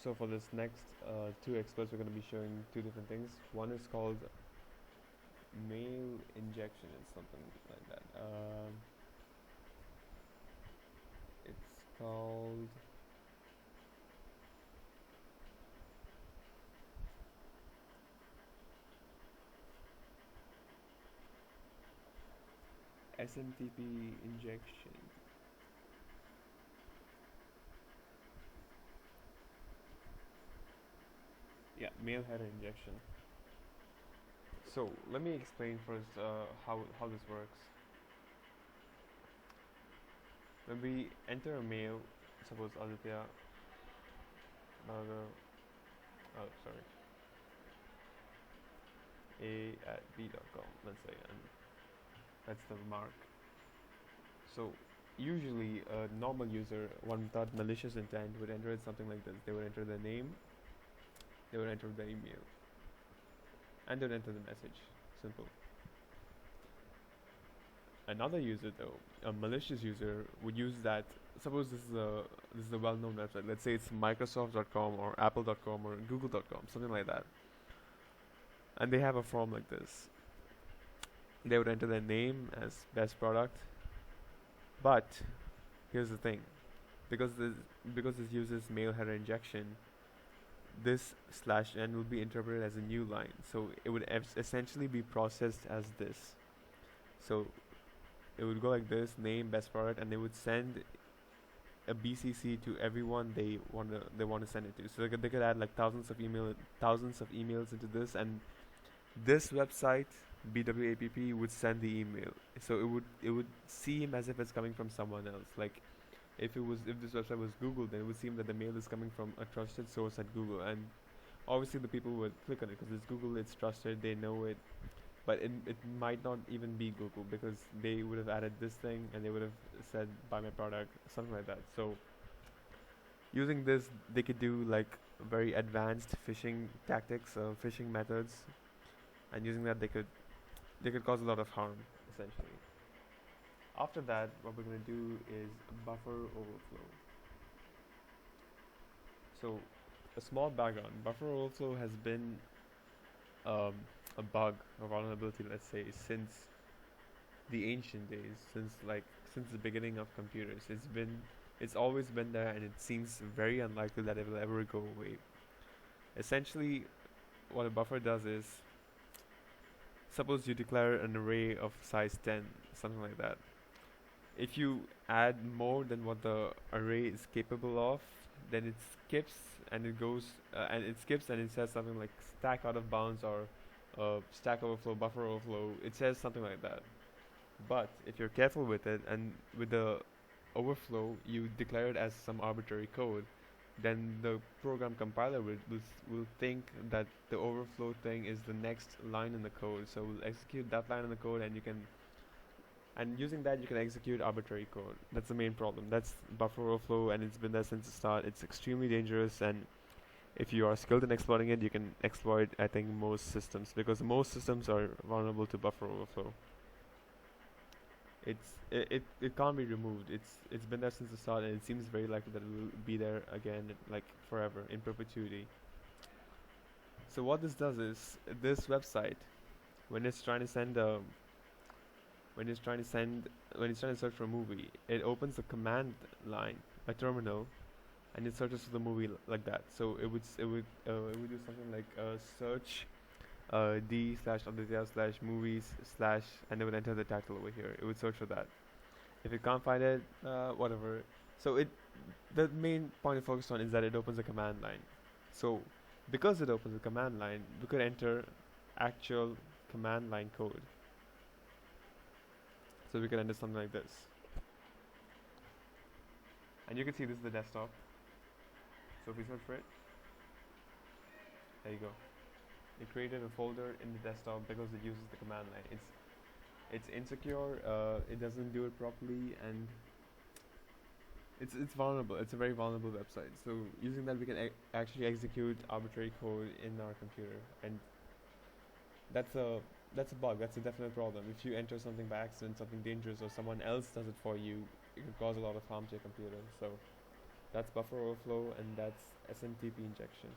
So for this next two experts, we're going to be showing two different things. One is called mail injection. It's something like that. It's called SMTP injection. Yeah, mail header injection. So let me explain first how this works. When we enter a mail, suppose Aditya, oh sorry, a@b.com, let's say, and that's the mark. So usually a normal user, one without malicious intent, would enter it something like this. They would enter their name, they would enter their email, and they would enter the message. Simple. Another user though, a malicious user, would use that. Suppose this is a well-known website. Let's say it's Microsoft.com or Apple.com or Google.com, something like that. And they have a form like this. They would enter their name as best product, but here's the thing: because this uses mail header injection, this /n will be interpreted as a new line. So it would essentially be processed as this. So it would go like this: name, best product, and they would send a BCC to everyone they want to send it to. So they could add like thousands of emails into this, and this website BWAPP would send the email. So it would seem as if it's coming from someone else. Like if this website was Google, then it would seem that the mail is coming from a trusted source at Google, and obviously the people would click on it because it's Google, it's trusted, they know it. But it might not even be Google because they would have added this thing and they would have said buy my product, something like that. So using this, they could do like very advanced phishing tactics, phishing methods, and using that they could cause a lot of harm essentially. After that, what we're going to do is buffer overflow. So a small background: buffer overflow has been um, a bug, a vulnerability, let's say, since the ancient days, since the beginning of computers. It's always been there, and it seems very unlikely that it will ever go away. Essentially, what a buffer does is, suppose you declare an array of size 10, something like that. If you add more than what the array is capable of, then it skips and it goes and it says something like stack out of bounds or stack overflow, buffer overflow. It says something like that. But if you're careful with it and with the overflow, you declare it as some arbitrary code, then the program compiler will think that the overflow thing is the next line in the code. So we'll execute that line in the code, and using that you can execute arbitrary code. That's the main problem. That's buffer overflow, and it's been there since the start. It's extremely dangerous, and if you are skilled in exploiting it, you can exploit, I think, most systems, because most systems are vulnerable to buffer overflow. It can't be removed. It's been there since the start, and it seems very likely that it will be there again, like forever, in perpetuity. So what this does is, this website, when it's trying to send when it's trying to send when it's trying to search for a movie, it opens a command line, a terminal, and it searches for the movie like that. So it would do something like search d slash Aditya slash movies slash, and it would enter the title over here. It would search for that. If it can't find it, whatever. So the main point to focus on is that it opens a command line. So because it opens a command line, we could enter actual command line code. So we could enter something like this, and you can see this is the desktop. So if we search for it, there you go. It created a folder in the desktop because it uses the command line. It's insecure. It doesn't do it properly, and it's vulnerable. It's a very vulnerable website. So using that, we can actually execute arbitrary code in our computer, and that's a bug. That's a definite problem. If you enter something by accident, something dangerous, or someone else does it for you, it could cause a lot of harm to your computer. So That's buffer overflow, and that's SMTP injection.